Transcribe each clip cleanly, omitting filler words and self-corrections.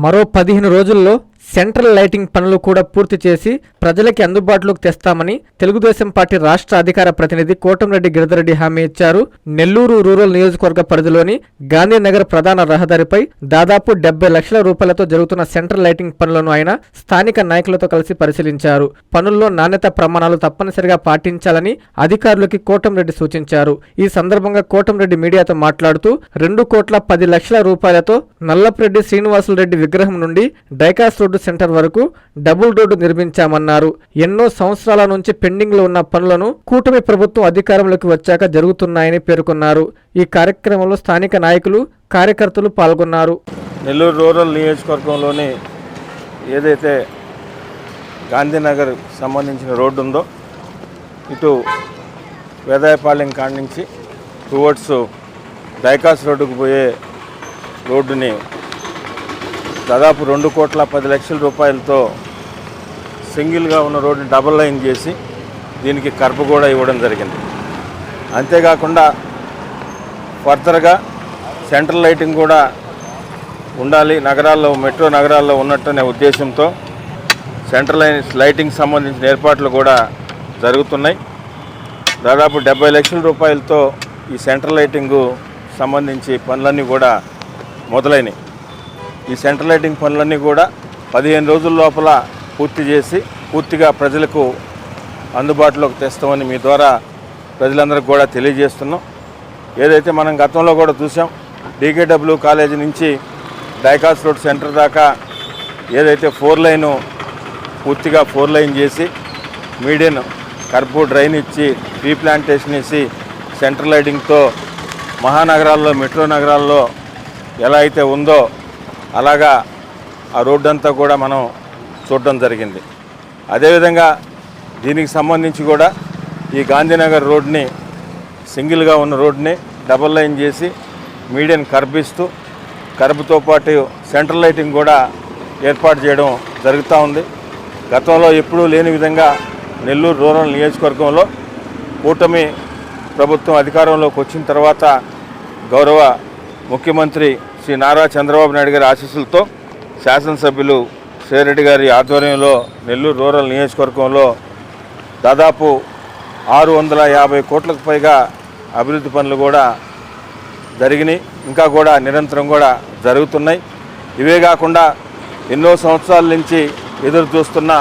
మరో 15 రోజుల్లో central lighting పనులు కూడా పూర్తి చేసి ప్రజలకి అందుబాటులోకి తెస్తామని తెలుగుదేశం పార్టీ రాష్ట్ర అధికార ప్రతినిధి కోటంరెడ్డి గిరిధర్రెడ్డి హామీ ఇచ్చారు. నెల్లూరు రూరల్ నియోజకవర్గ పరిధిలోని గాంధీనగర్ ప్రధాన రహదారిపై దాదాపు 70 లక్షల రూపాయలతో జరుగుతున్న సెంట్రల్ లైటింగ్ పనులను ఆయన స్థానిక నాయకులతో కలిసి పరిశీలించారు. పనుల్లో నాణ్యత ప్రమాణాలు తప్పనిసరిగా పాటించాలని అధికారులకి కోటంరెడ్డి సూచించారు. ఈ సందర్భంగా కోటంరెడ్డి మీడియాతో మాట్లాడుతూ 2,10,00,00,000 రూపాయలతో నల్లపురెడ్డి శ్రీనివాసులరెడ్డి విగ్రహం నుండి డైకాస్ రోడ్డు సెంటర్ వరకు డబుల్ రోడ్డు నిర్మించామన్నారు. ఎన్నో సంవత్సరాల నుంచి పెండింగ్ లో ఉన్న పనులను కూటమి ప్రభుత్వం అధికారంలోకి వచ్చాక జరుగుతున్నాయని పేర్కొన్నారు. ఈ కార్యక్రమంలో స్థానిక నాయకులు, కార్యకర్తలు పాల్గొన్నారు. నెల్లూరు రూరల్ నియోజకవర్గంలోని ఏదైతే గాంధీనగర్ సంబంధించిన రోడ్డు ఉందో ఇటు వేదాయపాలెం కాడి నుంచి టువర్డ్స్ డైకాస్ రోడ్డుకు పోయే రోడ్డుని దాదాపు 2,10,00,000 రూపాయలతో సింగిల్గా ఉన్న రోడ్డుని డబుల్ లైన్ చేసి దీనికి కర్బ్ కూడా ఇవ్వడం జరిగింది. అంతేకాకుండా ఫర్దర్గా సెంట్రల్ లైటింగ్ కూడా ఉండాలి నగరాల్లో, మెట్రో నగరాల్లో ఉన్నట్టనే ఉద్దేశంతో సెంట్రల్ లైటింగ్ సంబంధించిన ఏర్పాట్లు కూడా జరుగుతున్నాయి. దాదాపు 70 లక్షల రూపాయలతో ఈ సెంట్రల్ లైటింగు సంబంధించి పనులన్నీ కూడా మొదలైనవి. ఈ సెంట్రల్ లైటింగ్ పనులన్నీ కూడా 15 రోజుల లోపల పూర్తి చేసి పూర్తిగా ప్రజలకు అందుబాటులోకి తెస్తామని మీ ద్వారా ప్రజలందరికీ కూడా తెలియజేస్తున్నాం. ఏదైతే మనం గతంలో కూడా చూసాం, డీకేడబ్ల్యూ కాలేజీ నుంచి డైకాస్ రోడ్ సెంటర్ దాకా ఏదైతే 4 లైను పూర్తిగా 4 లైన్ చేసి మీడియన్ కర్బ్ డ్రైన్ ఇచ్చి రీప్లాంటేషన్ వేసి సెంట్రల్ లైటింగ్తో మహానగరాల్లో, మెట్రో నగరాల్లో ఎలా అయితే ఉందో అలాగా ఆ రోడ్డు అంతా కూడా మనం చూడడం జరిగింది. అదేవిధంగా దీనికి సంబంధించి కూడా ఈ గాంధీనగర్ రోడ్ని సింగిల్గా ఉన్న రోడ్ని డబుల్ లైన్ చేసి మీడియన్ కర్బ్ ఇస్తూ కర్బ్తో పాటు సెంట్రల్ లైటింగ్ కూడా ఏర్పాటు చేయడం జరుగుతూ ఉంది. గతంలో ఎప్పుడూ లేని విధంగా నెల్లూరు రూరల్ నియోజకవర్గంలో కూటమి ప్రభుత్వం అధికారంలోకి వచ్చిన తర్వాత గౌరవ ముఖ్యమంత్రి శ్రీ నారా చంద్రబాబు నాయుడు గారి ఆశీస్సులతో శాసనసభ్యులు శ్రీరెడ్డి గారి ఆధ్వర్యంలో నెల్లూరు రూరల్ నియోజకవర్గంలో దాదాపు 650 కోట్లకు పైగా అభివృద్ధి పనులు కూడా జరిగినాయి. ఇంకా కూడా నిరంతరం కూడా జరుగుతున్నాయి. ఇవే కాకుండా ఎన్నో సంవత్సరాల నుంచి ఎదురు చూస్తున్న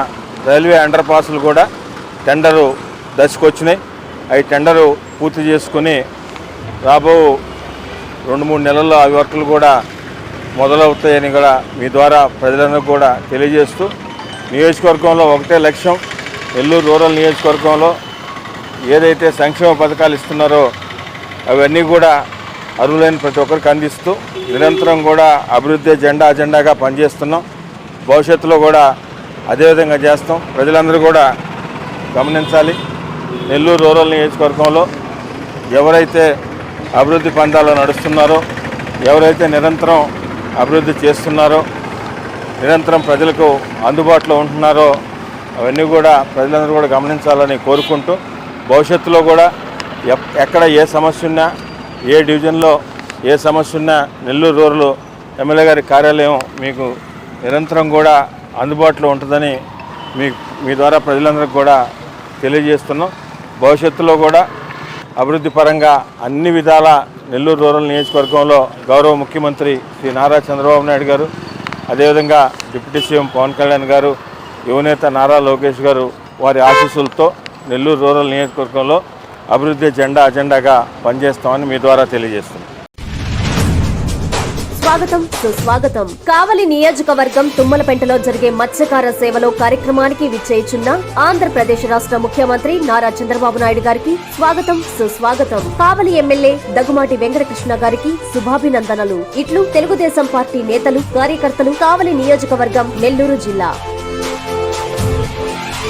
రైల్వే అండర్ పాసులు కూడా టెండరు దశకు వచ్చినాయి. అవి టెండరు పూర్తి చేసుకుని రాబో 2-3 నెలల్లో ఆ వర్కులు కూడా మొదలవుతాయని కూడా మీ ద్వారా ప్రజలందరూ కూడా తెలియజేస్తూ నియోజకవర్గంలో ఒకటే లక్ష్యం, నెల్లూరు రూరల్ నియోజకవర్గంలో ఏదైతే సంక్షేమ పథకాలు ఇస్తున్నారో అవన్నీ కూడా అర్హులైన ప్రతి ఒక్కరికి అందిస్తూ నిరంతరం కూడా అభివృద్ధి అజెండాగా పనిచేస్తున్నాం. భవిష్యత్తులో కూడా అదేవిధంగా చేస్తాం. ప్రజలందరూ కూడా గమనించాలి, నెల్లూరు రూరల్ నియోజకవర్గంలో ఎవరైతే అభివృద్ధి పందాలో నడుస్తున్నారో, ఎవరైతే నిరంతరం అభివృద్ధి చేస్తున్నారో, నిరంతరం ప్రజలకు అందుబాటులో ఉంటున్నారో అవన్నీ కూడా ప్రజలందరూ కూడా గమనించాలని కోరుకుంటూ భవిష్యత్తులో కూడా ఎక్కడ ఏ సమస్య ఉన్నా, ఏ డివిజన్లో ఏ సమస్య ఉన్నా నెల్లూరు రూరల్ ఎమ్మెల్యే గారి కార్యాలయం మీకు నిరంతరం కూడా అందుబాటులో ఉంటుందని మీ ద్వారా ప్రజలందరికీ కూడా తెలియజేస్తున్నాం. భవిష్యత్తులో కూడా అభివృద్ధి పరంగా అన్ని విధాల నెల్లూరు రూరల్ నియోజకవర్గంలో గౌరవ ముఖ్యమంత్రి శ్రీ నారా చంద్రబాబు నాయుడు గారు, అదేవిధంగా డిప్యూటీ సీఎం పవన్ కళ్యాణ్ గారు, యువనేత నారా లోకేష్ గారు వారి ఆశీస్సులతో నెల్లూరు రూరల్ నియోజకవర్గంలో అభివృద్ధి అజెండాగా పనిచేస్తామని మీ ద్వారా తెలియజేస్తున్నాం. స్వాగతం సుస్వాగతం. కావలి నియోజకవర్గం తుమ్మలపెంటలో జరిగే మత్స్యకార సేవలో కార్యక్రమానికి విచ్చేయుచున్న ఆంధ్రప్రదేశ్ రాష్ట్ర ముఖ్యమంత్రి నారా చంద్రబాబు నాయుడు గారికి స్వాగతం సుస్వాగతం. కావలి ఎమ్మెల్యే దగ్గుమాటి వెంకటకృష్ణ గారికి శుభాభినందనలు. ఇట్లు తెలుగుదేశం పార్టీ నేతలు, కార్యకర్తలు, కావలి నియోజకవర్గం, నెల్లూరు జిల్లా.